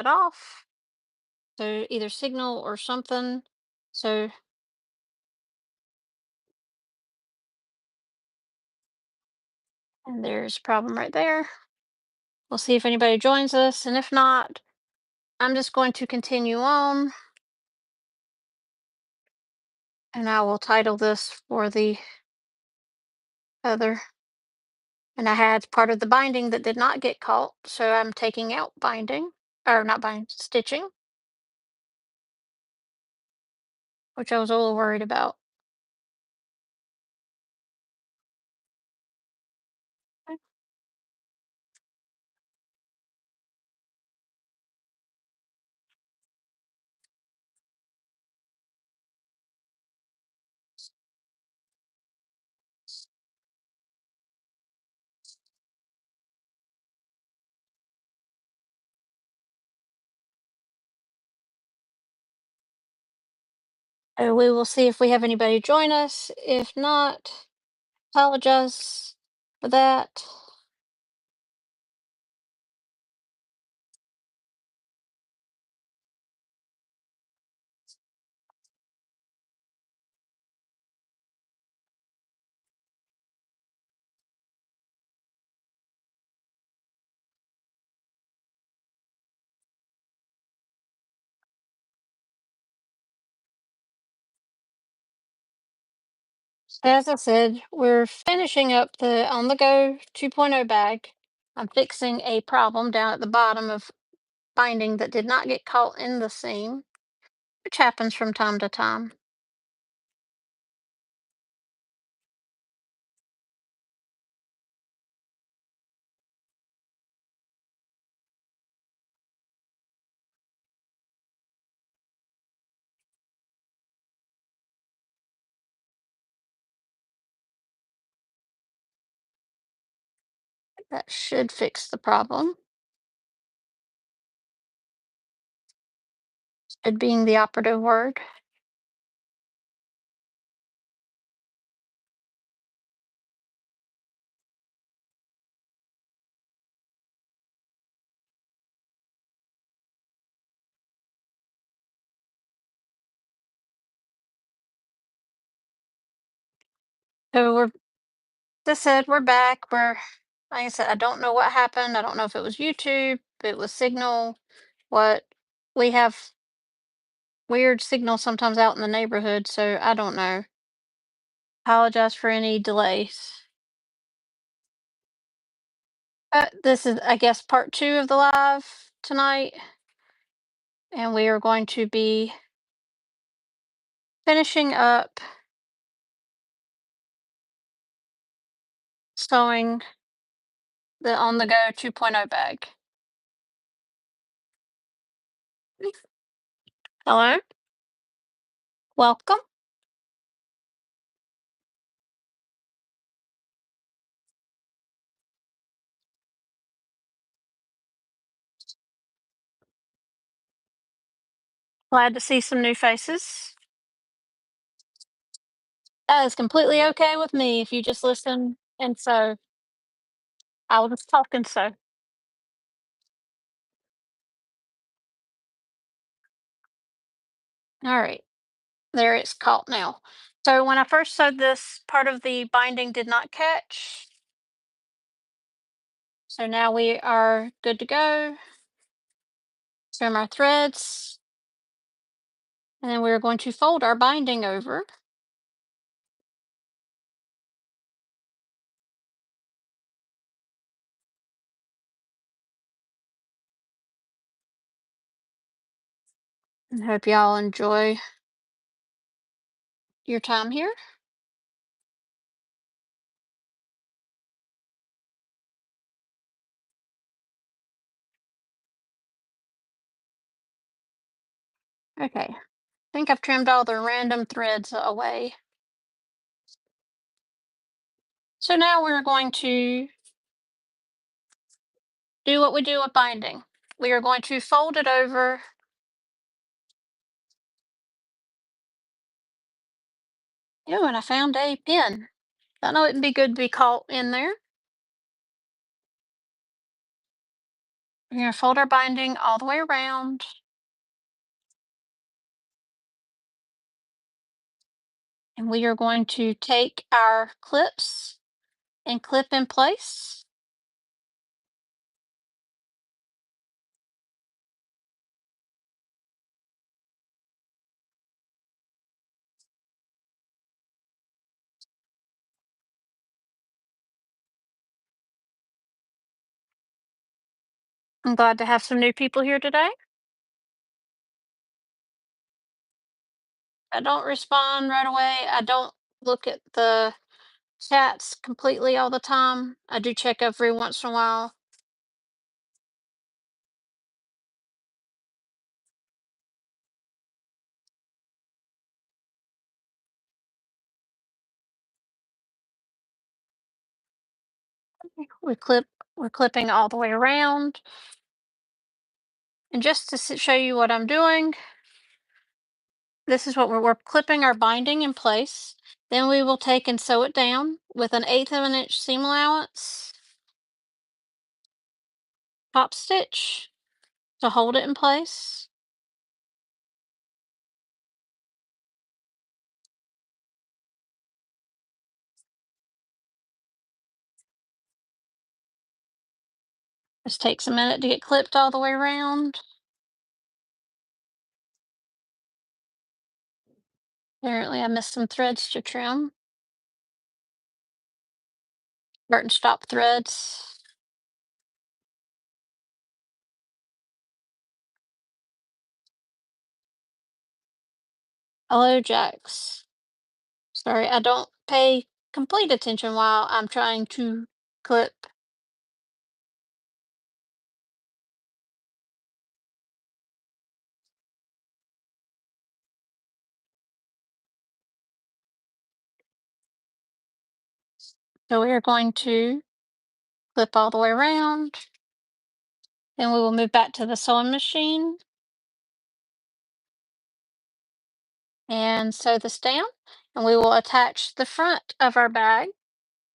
it off. So either signal or something. So, and there's a problem right there. We'll see if anybody joins us, and if not, I'm just going to continue on, and I will title this for the other. And I had part of the binding that did not get caught, so I'm taking out binding, or not binding, stitching, which I was a little worried about. We will see if we have anybody join us. If not, apologize for that. As I said, we're finishing up the On the Go 2.0 bag. I'm fixing a problem down at the bottom of binding that did not get caught in the seam, which happens from time to time. That should fix the problem. It being the operative word. So we're Just said we're back. Like I said, I don't know what happened. I don't know if it was YouTube, it was signal, what we have weird signal sometimes out in the neighborhood, so I don't know. Apologize for any delays. This is, I guess, part two of the live tonight, and we are going to be finishing up sewing the On the Go 2.0 bag. Hello, welcome. Glad to see some new faces. That is completely okay with me if you just listen and sew. I was just talking so. All right, there it's caught now. So when I first sewed this, part of the binding did not catch. So now we are good to go. Trim our threads. And then we're going to fold our binding over. And hope y'all enjoy your time here. Okay, I think I've trimmed all the random threads away. So now we're going to do what we do with binding. We are going to fold it over. Oh, and I found a pin. I know it'd be good to be caught in there. We're going to fold our binding all the way around. And we are going to take our clips and clip in place. I'm glad to have some new people here today. I don't respond right away. I don't look at the chats completely all the time. I do check every once in a while. We clip, we're clipping all the way around. And just to show you what I'm doing, this is what we're clipping our binding in place. Then we will take and sew it down with an 1/8 of an inch seam allowance, top stitch to hold it in place. This takes a minute to get clipped all the way around. Apparently I missed some threads to trim. Start and stop threads. Hello, Jax. Sorry, I don't pay complete attention while I'm trying to clip. So we are going to clip all the way around. Then we will move back to the sewing machine and sew this down. And we will attach the front of our bag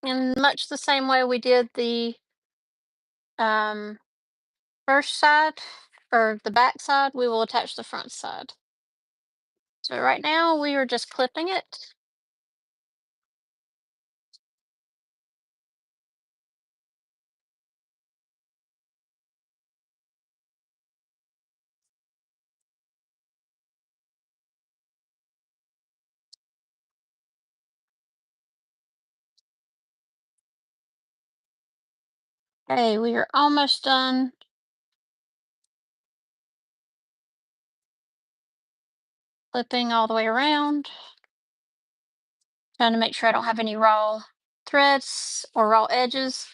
in much the same way we did the um, first side or the back side. We will attach the front side. So right now we are just clipping it. Okay, we are almost done clipping all the way around. Trying to make sure I don't have any raw threads or raw edges.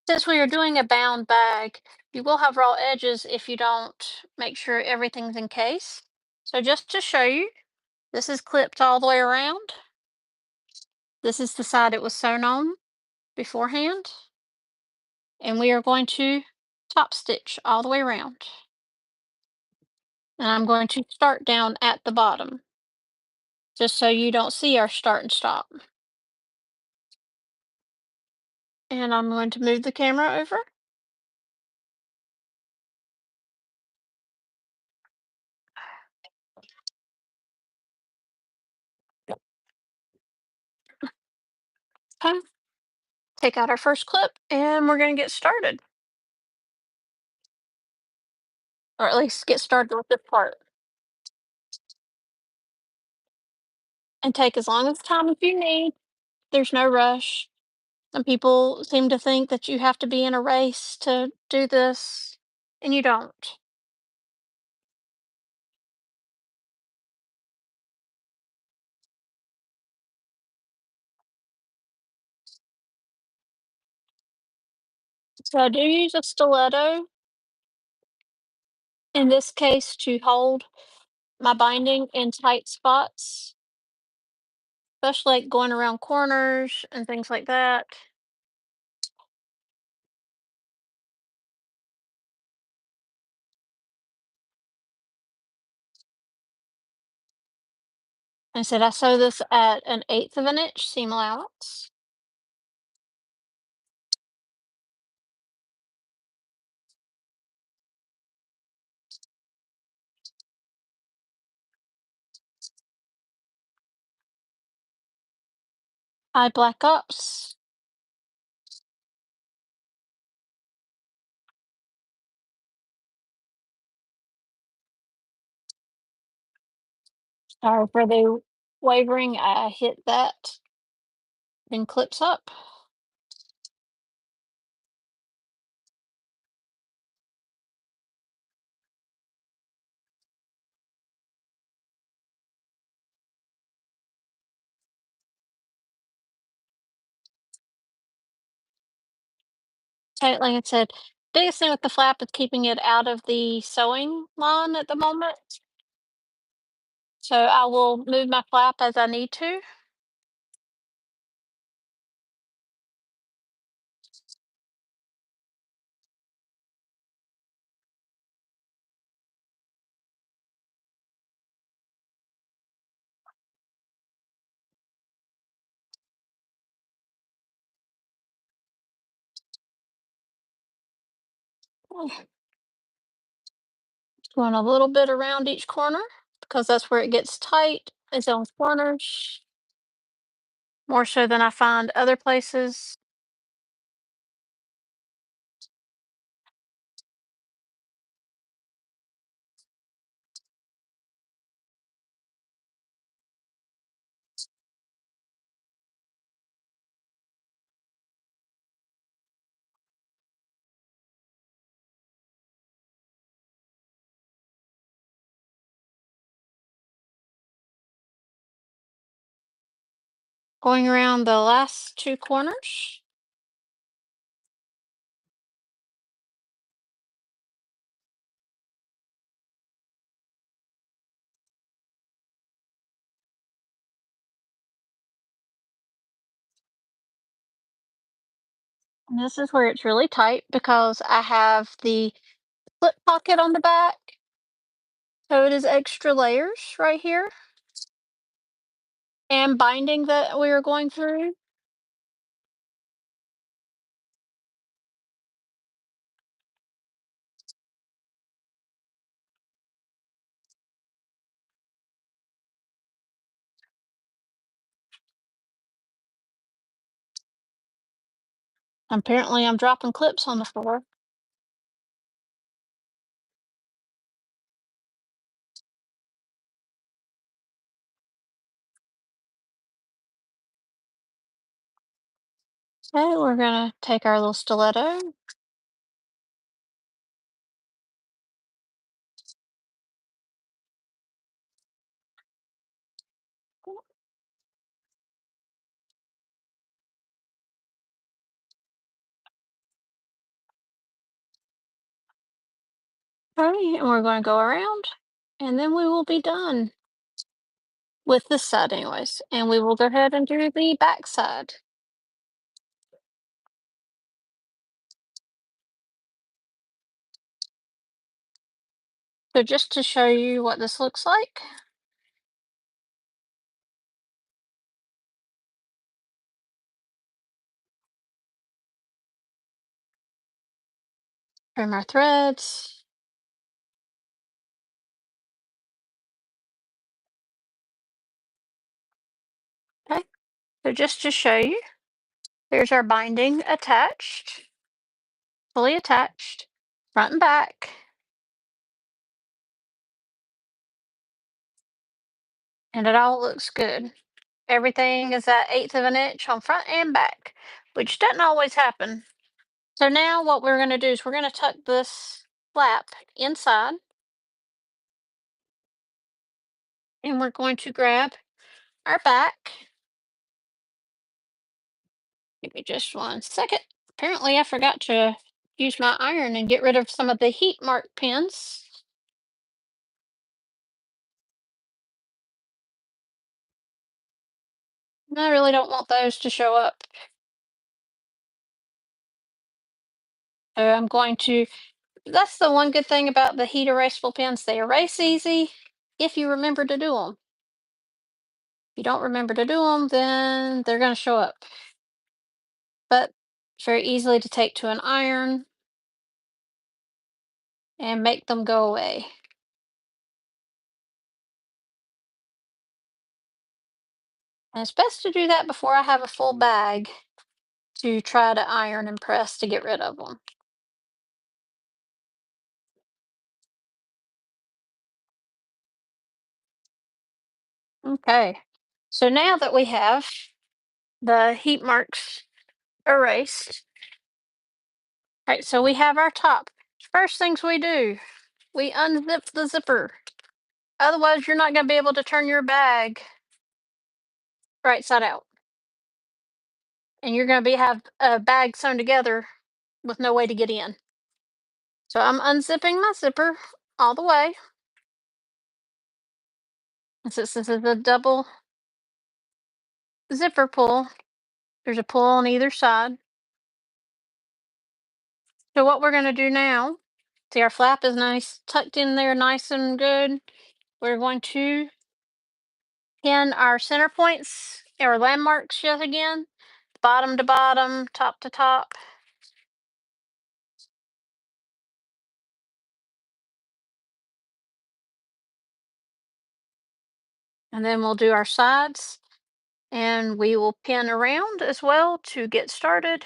Since we are doing a bound bag, you will have raw edges if you don't make sure everything's in case. So just to show you, this is clipped all the way around. This is the side it was sewn on beforehand. And we are going to top stitch all the way around. And I'm going to start down at the bottom, just so you don't see our start and stop. And I'm going to move the camera over. Okay. Take out our first clip and we're going to get started. Or at least get started with this part. And take as long as time as you need. There's no rush. Some people seem to think that you have to be in a race to do this, and you don't. So I do use a stiletto in this case to hold my binding in tight spots, especially like going around corners and things like that. I said I sew this at an 1/8 of an inch seam allowance. Hi, Black Ops. Sorry for the wavering. I hit that, then clips up. So, like I said, biggest thing with the flap is keeping it out of the sewing line at the moment. So I will move my flap as I need to. Going a little bit around each corner because that's where it gets tight, is on corners, more so than I find other places. Going around the last two corners. And this is where it's really tight because I have the slip pocket on the back. So it is extra layers right here and binding that we are going through. Apparently, I'm dropping clips on the floor. Okay, we're gonna take our little stiletto. Okay, and we're gonna go around, and then we will be done with this side anyways. And we will go ahead and do the back side. So just to show you what this looks like, trim our threads. Okay, so just to show you, there's our binding attached, fully attached, front and back. And it all looks good. Everything is at eighth of an inch on front and back, which doesn't always happen. So now what we're going to do is we're going to tuck this flap inside, and we're going to grab our back. Give me just 1 second. Apparently I forgot to use my iron and get rid of some of the heat mark pins. And I really don't want those to show up. So I'm going to, that's the one good thing about the heat erasable pins. They erase easy if you remember to do them. If you don't remember to do them, then they're going to show up. But very easily to take to an iron and make them go away. And it's best to do that before I have a full bag to try to iron and press to get rid of them. Okay. So now that we have the heat marks erased, right, so we have our top. First things we do, we unzip the zipper. Otherwise, you're not going to be able to turn your bag right side out. And you're going to be have a bag sewn together with no way to get in. So I'm unzipping my zipper all the way. And since this is a double zipper pull, there's a pull on either side. So what we're going to do now, see our flap is nice, tucked in there nice and good. We're going to pin our center points, our landmarks yet again, bottom to bottom, top to top. And then we'll do our sides and we will pin around as well to get started.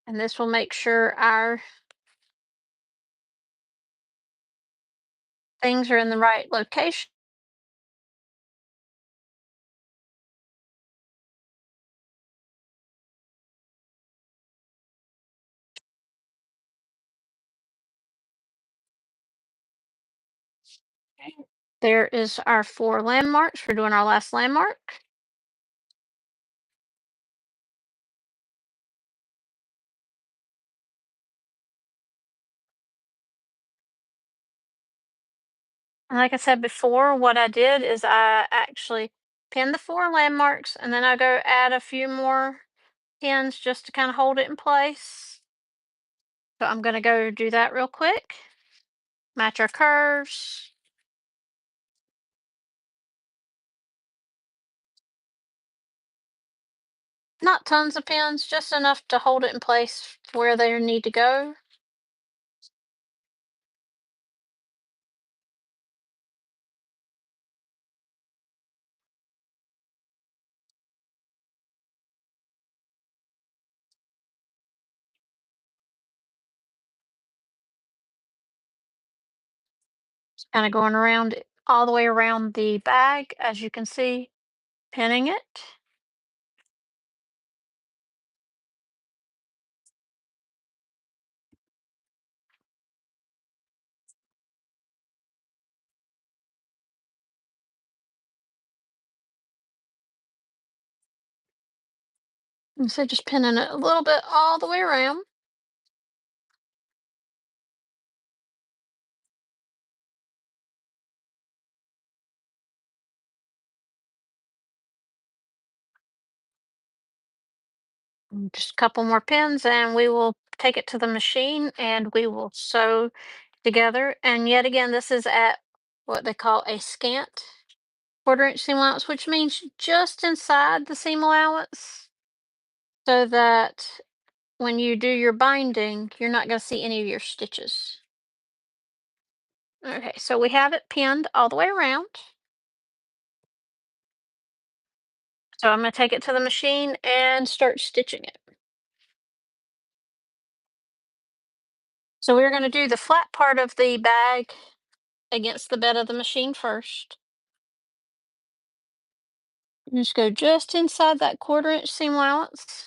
And this will make sure our things are in the right location. There is our 4 landmarks. We're doing our last landmark. And like I said before, what I did is I actually pinned the 4 landmarks and then I go add a few more pins just to kind of hold it in place. So I'm going to go do that real quick. Match our curves. Not tons of pins, just enough to hold it in place where they need to go. Kind of going around all the way around the bag, as you can see, pinning it. And so just pinning it a little bit all the way around. And just a couple more pins and we will take it to the machine and we will sew together. And yet again, this is at what they call a scant 1/4 inch seam allowance, which means just inside the seam allowance so that when you do your binding, you're not going to see any of your stitches. Okay, so we have it pinned all the way around. So I'm going to take it to the machine and start stitching it. So we're going to do the flat part of the bag against the bed of the machine first. Just go just inside that 1/4 inch seam allowance.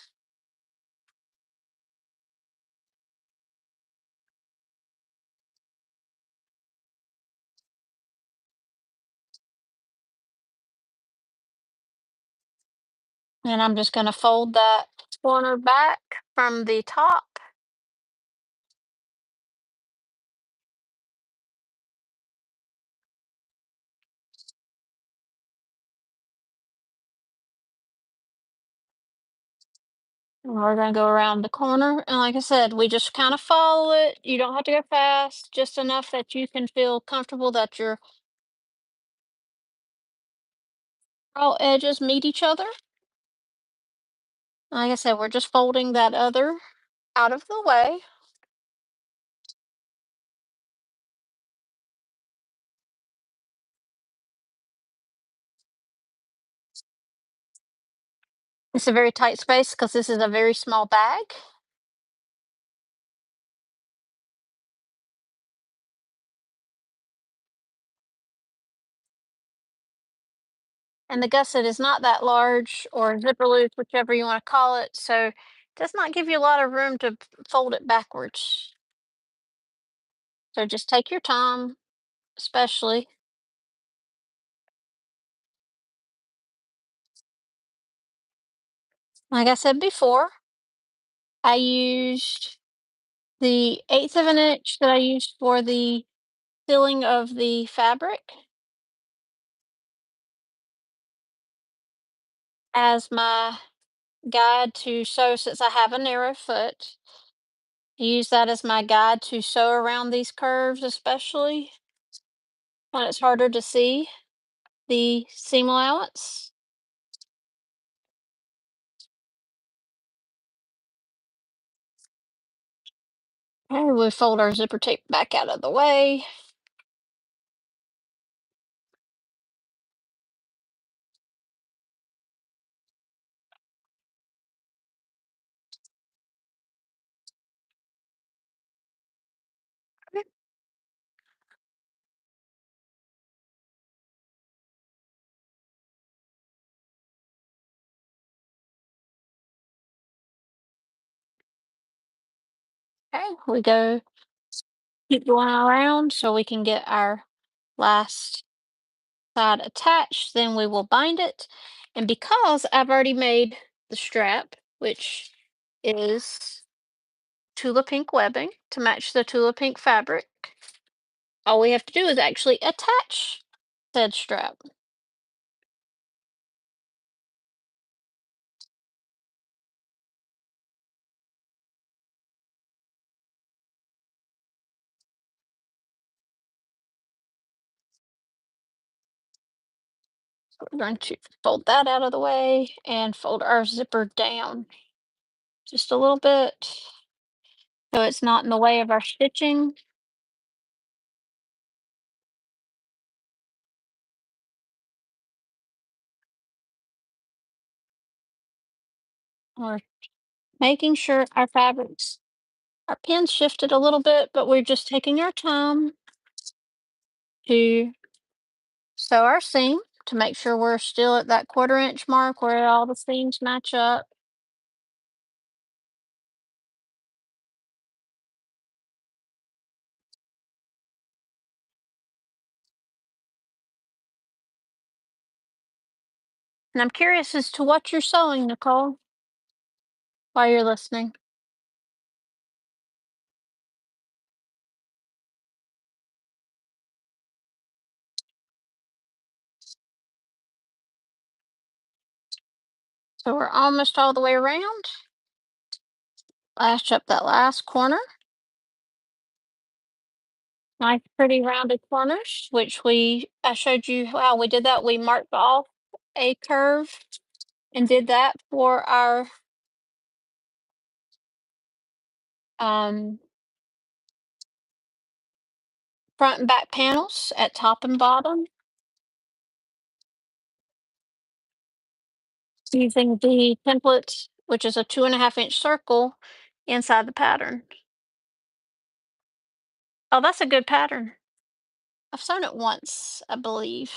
And I'm just going to fold that corner back from the top. And we're going to go around the corner. And like I said, we just kind of follow it. You don't have to go fast, just enough that you can feel comfortable that your all edges meet each other. Like I said, we're just folding that other out of the way. It's a very tight space because this is a very small bag. And the gusset is not that large, or zipper loop, whichever you want to call it. So it does not give you a lot of room to fold it backwards. So just take your time, especially. Like I said before, I used the eighth of an inch that I used for the filling of the fabric as my guide to sew, since I have a narrow foot. I use that as my guide to sew around these curves, especially when it's harder to see the seam allowance. And we fold our zipper tape back out of the way. Okay, we go keep going around so we can get our last side attached. Then we will bind it. And because I've already made the strap, which is Tula Pink webbing to match the Tula Pink fabric, all we have to do is actually attach said strap. So we're going to fold that out of the way and fold our zipper down just a little bit so it's not in the way of our stitching. We're making sure our pins shifted a little bit, but we're just taking our time to sew our seam to make sure we're still at that 1/4 inch mark where all the seams match up. And I'm curious as to what you're sewing, Nicole, while you're listening. So we're almost all the way around. Lash up that last corner. Nice, pretty rounded corners, which I showed you how we did that. We marked off a curve and did that for our um, front and back panels at top and bottom using the template, which is a 2.5 inch circle inside the pattern. Oh, that's a good pattern. I've sewn it once, I believe.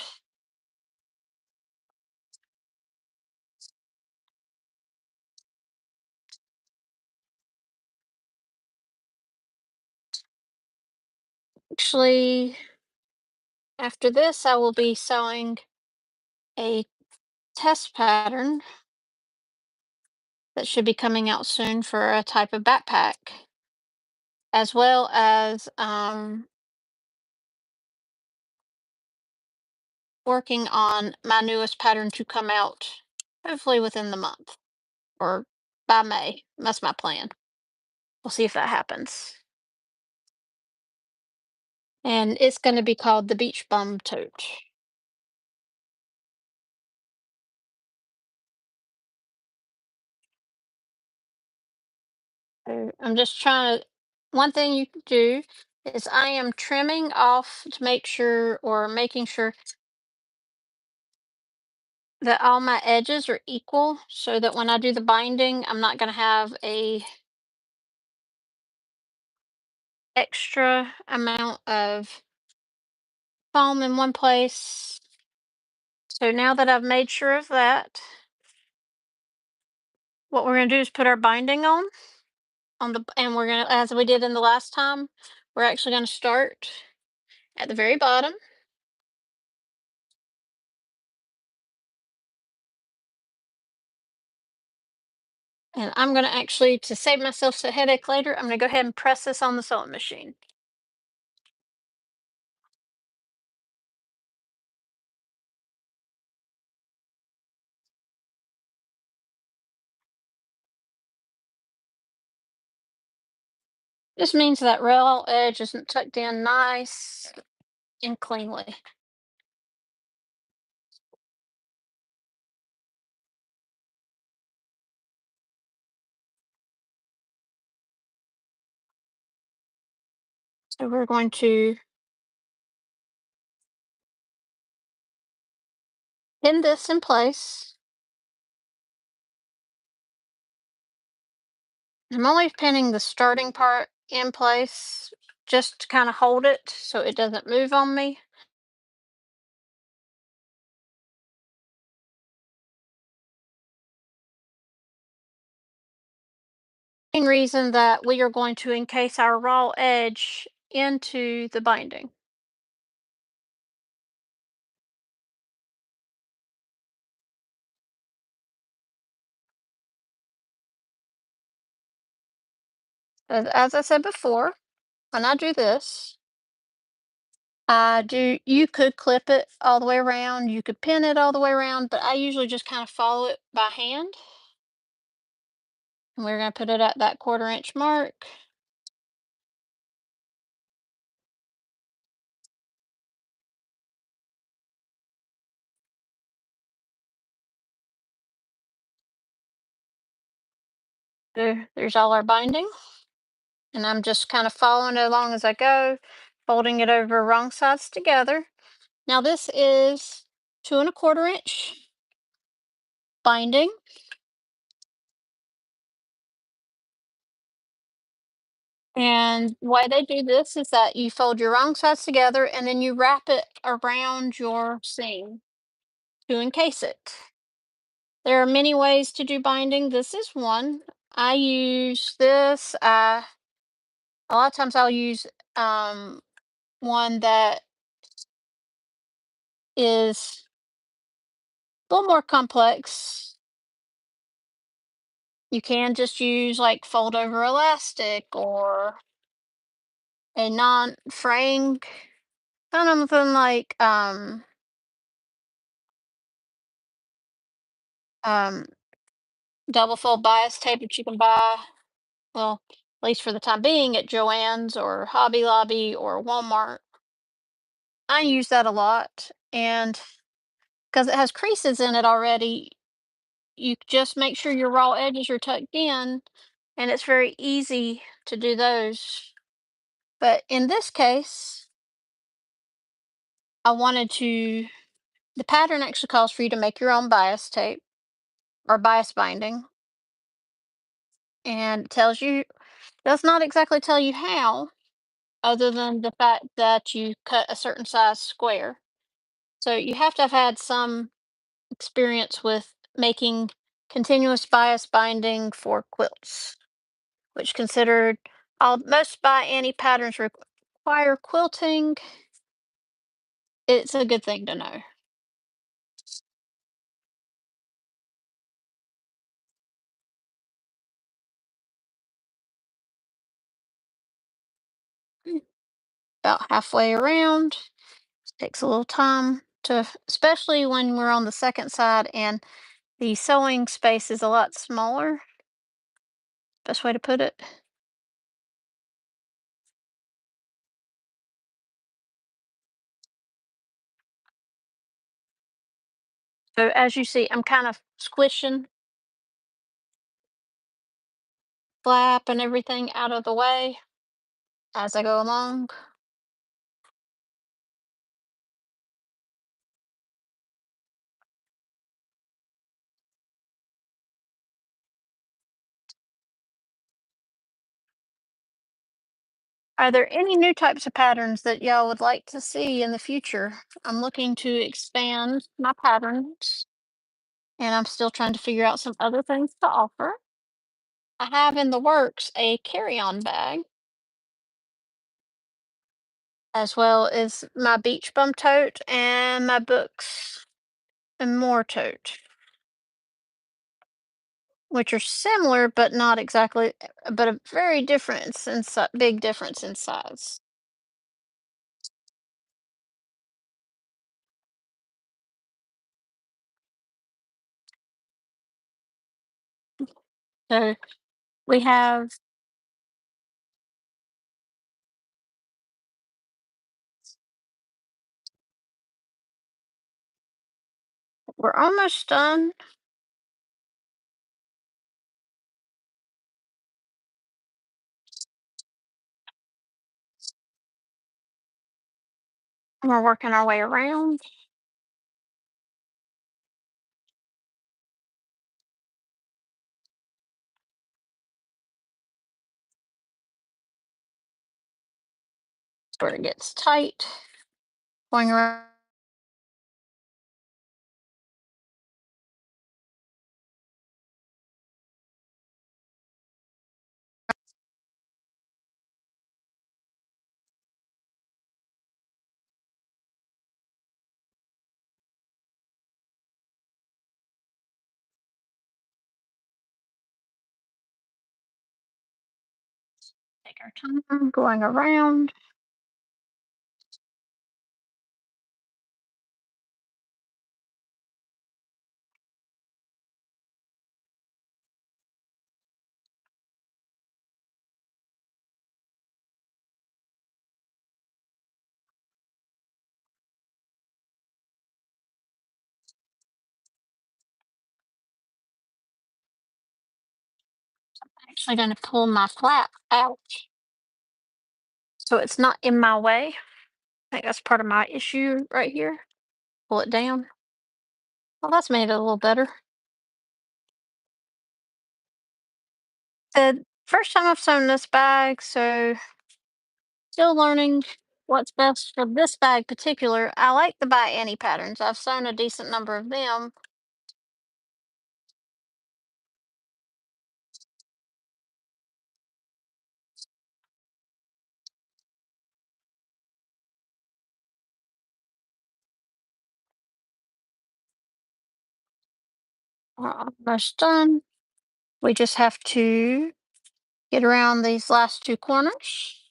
Actually, after this, I will be sewing a test pattern that should be coming out soon for a type of backpack, as well as working on my newest pattern to come out hopefully within the month or by May. That's my plan. We'll see if that happens. And it's going to be called the Beach Bum Tote. So I'm just trying to. One thing you can do is I am trimming off to make sure, or making sure that all my edges are equal so that when I do the binding, I'm not going to have a extra amount of foam in one place. So now that I've made sure of that, what we're going to do is put our binding on the, and we're going to, as we did in the last time, we're actually going to start at the very bottom. And I'm going to actually, to save myself a headache later, I'm going to go ahead and press this on the sewing machine. This means that raw edge isn't tucked in nice and cleanly. So we're going to pin this in place. I'm only pinning the starting part in place just to kind of hold it so it doesn't move on me. Main reason that we are going to encase our raw edge into the binding. As I said before, when I do this, you could clip it all the way around, you could pin it all the way around, but I usually just kind of follow it by hand. And we're going to put it at that 1/4 inch mark. There's all our binding. And I'm just kind of following it along as I go, folding it over wrong sides together. Now this is 2 1/4 inch binding. And why they do this is that you fold your wrong sides together and then you wrap it around your seam to encase it. There are many ways to do binding. This is one. I use this. A lot of times I'll use one that is a little more complex. You can just use like fold over elastic or a non-fraying kind of thing like um double fold bias tape that you can buy, well, at least for the time being at Joann's or Hobby Lobby or Walmart. I use that a lot, and because it has creases in it already, you just make sure your raw edges are tucked in, and it's very easy to do those. But in this case, I wanted to, the pattern actually calls for you to make your own bias tape or bias binding, and it tells you, does not exactly tell you how, other than the fact that you cut a certain size square. So you have to have had some experience with making continuous bias binding for quilts, which considered all most by any patterns require quilting. It's a good thing to know. About halfway around. Takes a little time to, especially when we're on the second side and the sewing space is a lot smaller. Best way to put it. So as you see, I'm kind of squishing flap and everything out of the way as I go along. Are there any new types of patterns that y'all would like to see in the future? I'm looking to expand my patterns and I'm still trying to figure out some other things to offer. I have in the works a carry on bag as well as my beach bum tote and my books and more tote, which are similar but not exactly, but a very difference in big difference in size. So we have, we're almost done. We're working our way around. Where it gets tight. Going around. Take our time going around. Actually going to pull my flap out so it's not in my way. I think that's part of my issue right here. Pull it down. Well, that's made it a little better. The first time I've sewn this bag, so still learning what's best for this bag particular. I like the By Annie patterns. I've sewn a decent number of them. We're almost done. We just have to get around these last two corners.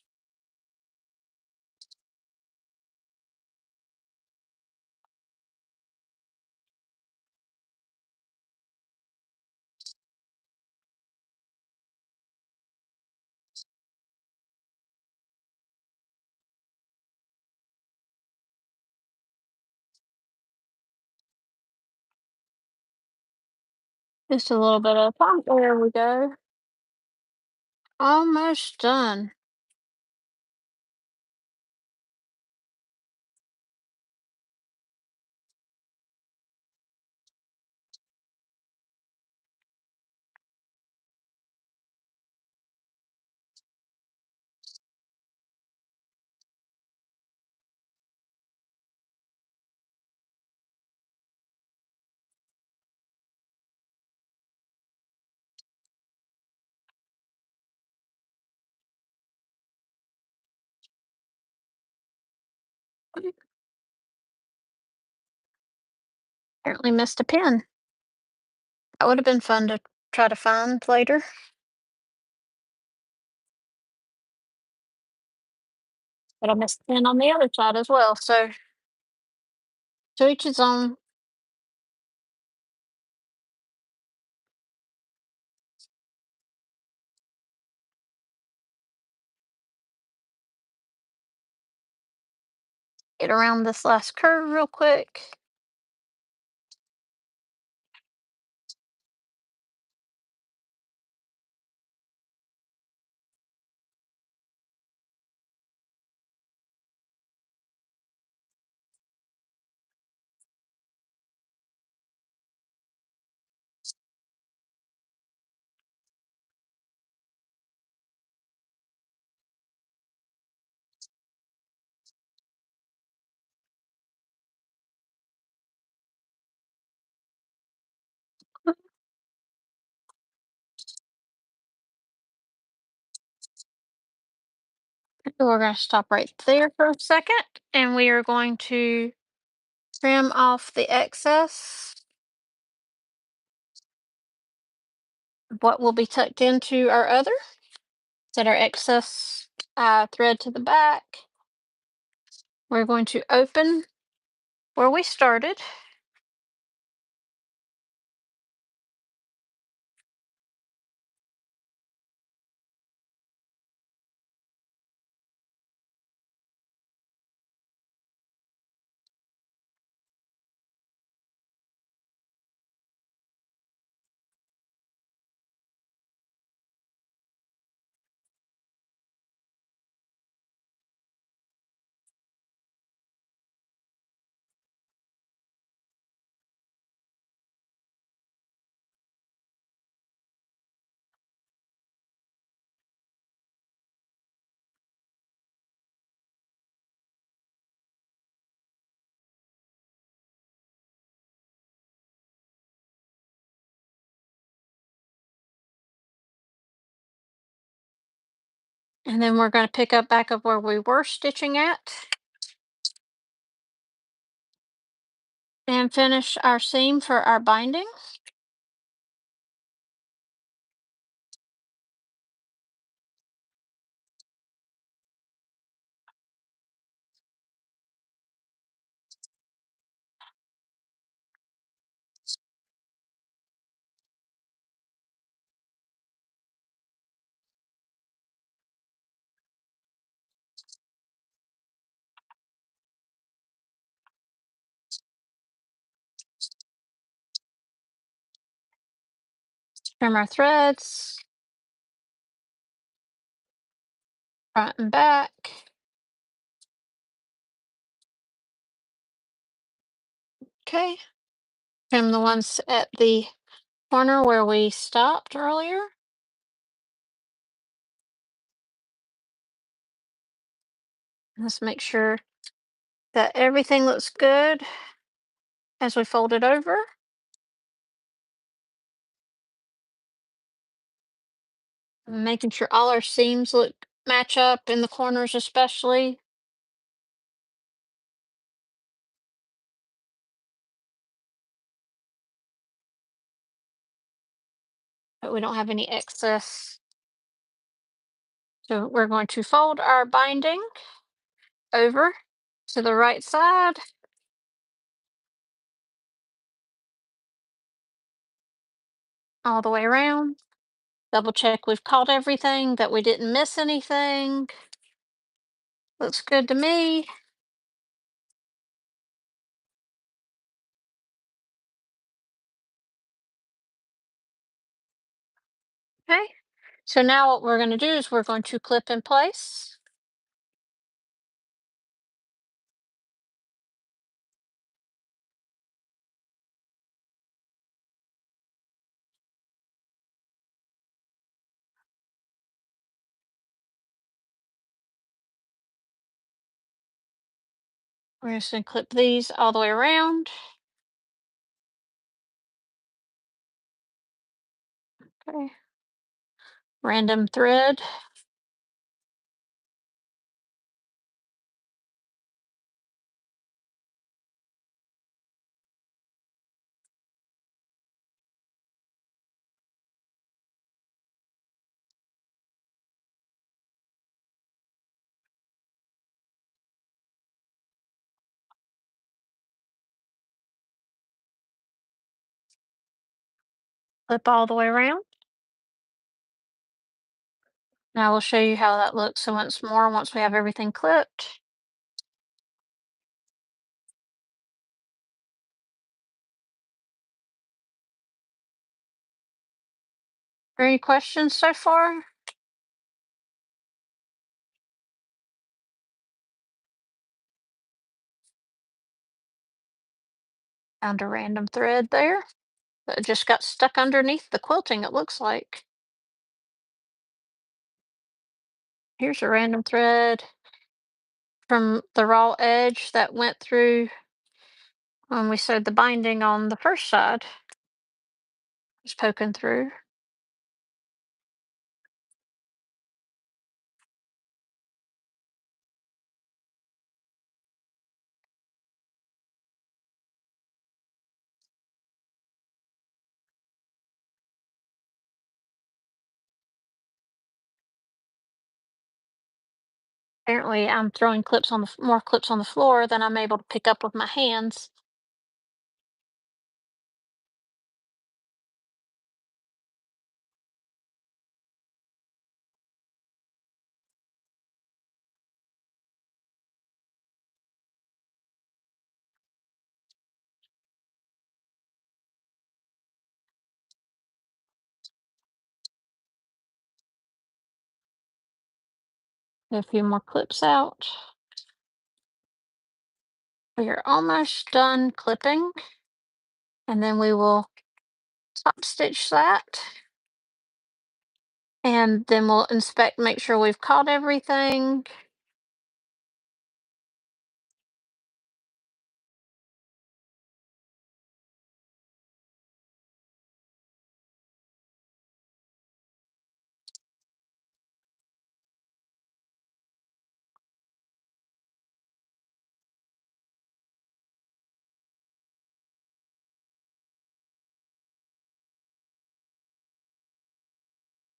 Just a little bit of time. There we go. Almost done. Apparently missed a pin. That would have been fun to try to find later. But I missed a pin on the other side as well. So to each his own. Get around this last curve real quick. We're going to stop right there for a second, and we are going to trim off the excess, what will be tucked into our other. Set our excess thread to the back. We're going to open where we started. And then we're going to pick up back up where we were stitching at and finish our seam for our binding. Trim our threads, front and back. Okay. Trim the ones at the corner where we stopped earlier. Let's make sure that everything looks good as we fold it over. Making sure all our seams match up in the corners especially. But we don't have any excess. So we're going to fold our binding over to the right side. All the way around. Double check we've caught everything, that we didn't miss anything. Looks good to me. Okay. So now what we're going to do is we're going to clip in place. We're just going to clip these all the way around. Okay. Random thread. Clip all the way around. Now we'll show you how that looks. So once more, once we have everything clipped. Any questions so far? Found a random thread there that just got stuck underneath the quilting, it looks like. Here's a random thread from the raw edge that went through when we sewed the binding on the first side. Just poking through. Apparently, I'm throwing clips on the more clips on the floor than I'm able to pick up with my hands. A few more clips out. We are almost done clipping, and then we will top stitch that. And then we'll inspect, make sure we've caught everything.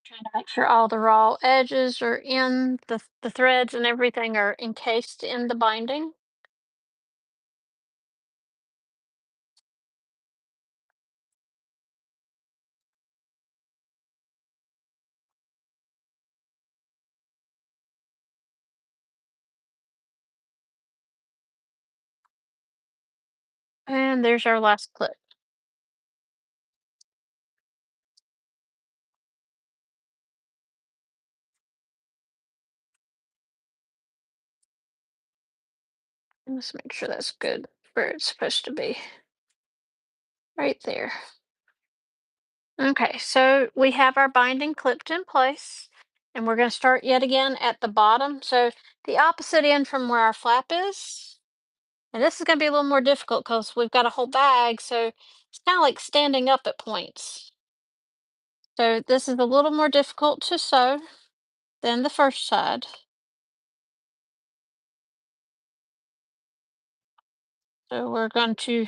Trying to make sure all the raw edges are in the threads and everything are encased in the binding. And there's our last clip. Let's make sure that's good where it's supposed to be. Right there. Okay, so we have our binding clipped in place, and we're going to start yet again at the bottom. So the opposite end from where our flap is. And this is going to be a little more difficult because we've got a whole bag, so it's kind of like standing up at points. So this is a little more difficult to sew than the first side. So we're going to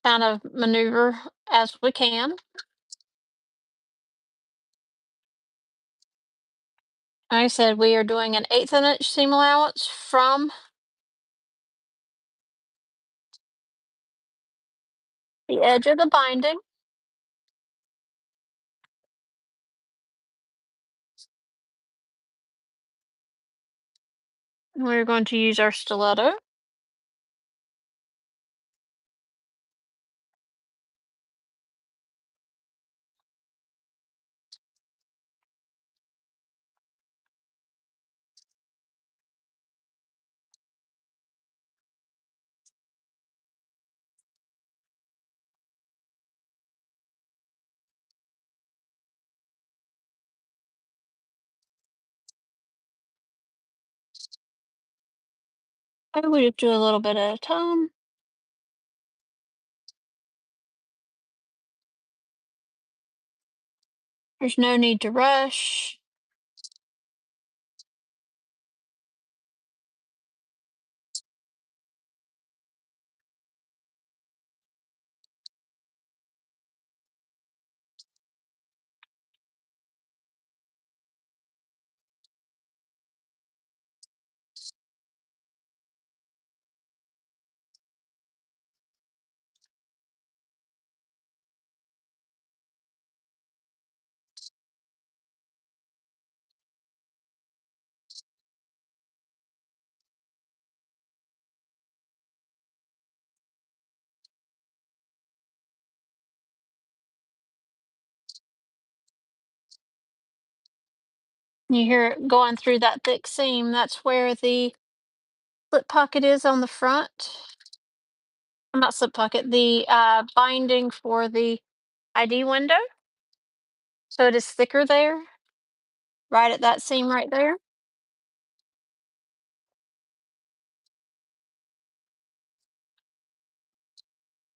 kind of maneuver as we can. Like I said, we are doing an 1/8 of an inch seam allowance from the edge of the binding. And we're going to use our stiletto. I would do a little bit at a time. There's no need to rush. You hear it going through that thick seam. That's where the slip pocket is on the front. Not slip pocket, the binding for the ID window. So it is thicker there, right at that seam right there.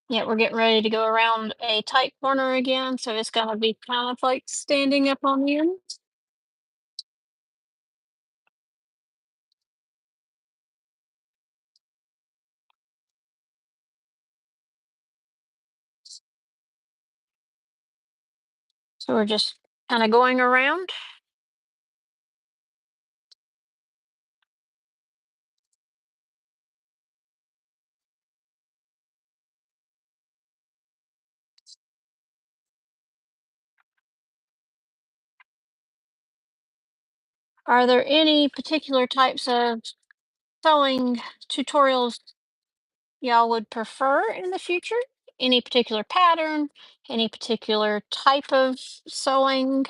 Yeah, we're getting ready to go around a tight corner again, so it's gonna be kind of like standing up on the end. So we're just kind of going around. Are there any particular types of sewing tutorials y'all would prefer in the future? Any particular pattern? Any particular type of sewing?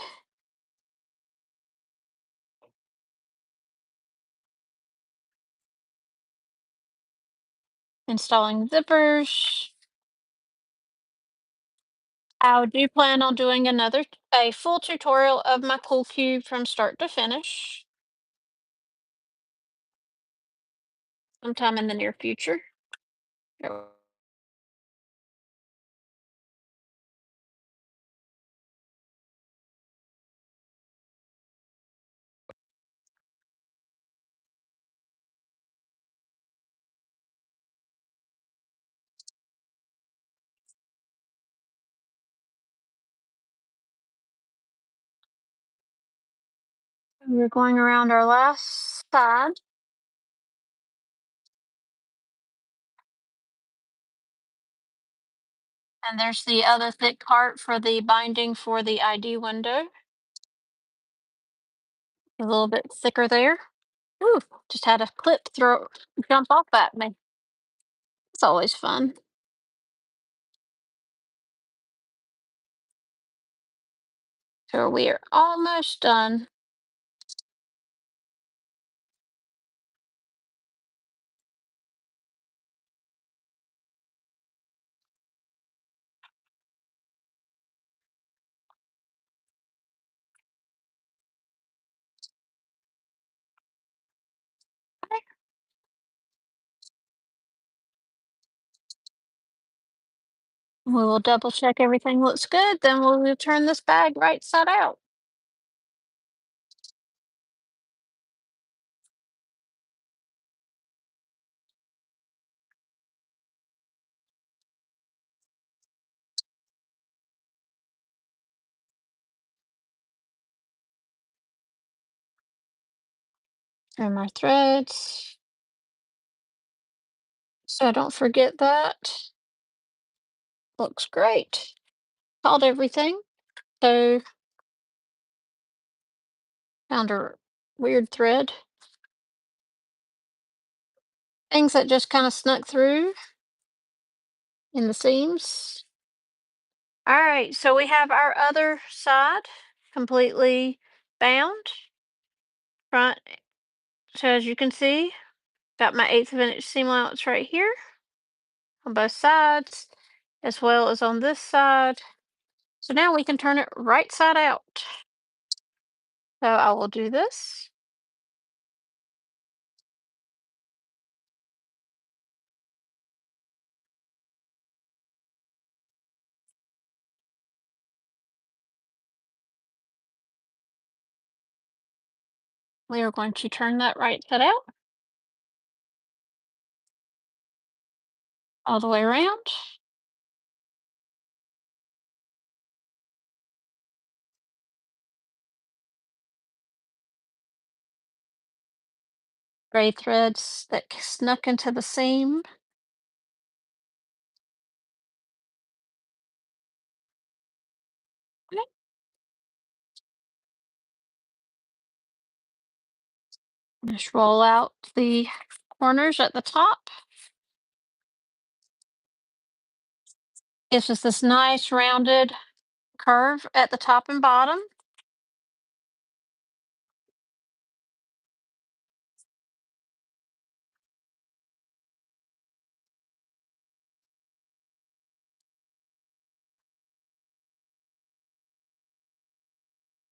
Installing zippers? I do plan on doing a full tutorial of my Cool Cube from start to finish sometime in the near future. Oh, we're going around our last side, and there's the other thick part for the binding for the ID window. A little bit thicker there. Ooh, just had a clip jump off at me. It's always fun. So we are almost done. We will double check everything looks good, then we'll turn this bag right side out. Trim our threads. So don't forget that. Looks great. Called everything. So found a weird thread. Things that just kind of snuck through in the seams. All right, so we have our other side completely bound. Front, so as you can see, got my 1/8 of an inch seam allowance right here on both sides, as well as on this side. So now we can turn it right side out. So I will do this. We are going to turn that right side out all the way around. Gray threads that snuck into the seam. Okay. Just roll out the corners at the top. Gives us this nice rounded curve at the top and bottom.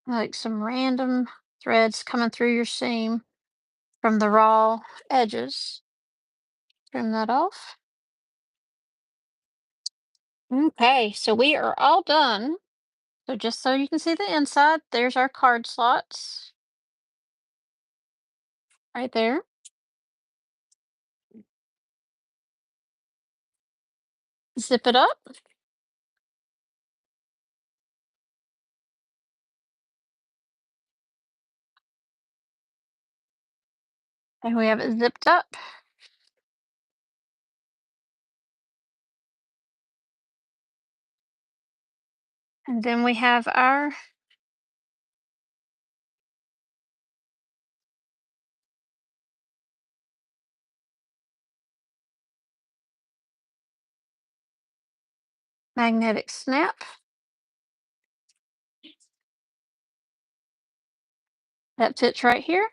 Like some random threads coming through your seam from the raw edges. Trim that off. Okay, so we are all done. So just so you can see the inside, there's our card slots right there. Zip it up. And we have it zipped up. And then we have our magnetic snap that fits right here.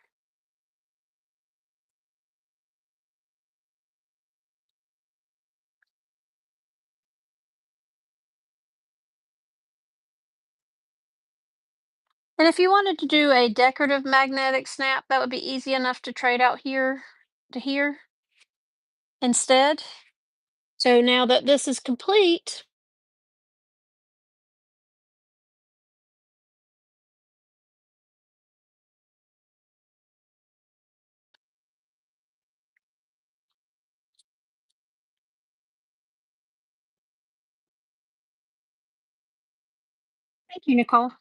And if you wanted to do a decorative magnetic snap, that would be easy enough to trade out here to here instead. So now that this is complete, thank you, Nicole.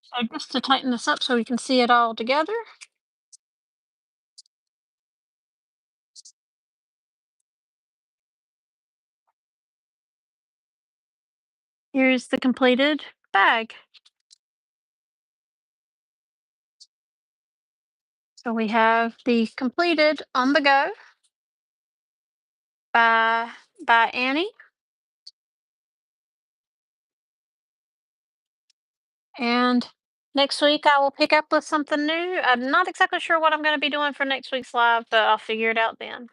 So just to tighten this up so we can see it all together, here's the completed bag. So we have the completed on the go by Annie. And next week I will pick up with something new. I'm not exactly sure what I'm going to be doing for next week's live, but I'll figure it out then.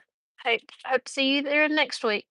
Hope to see you there next week.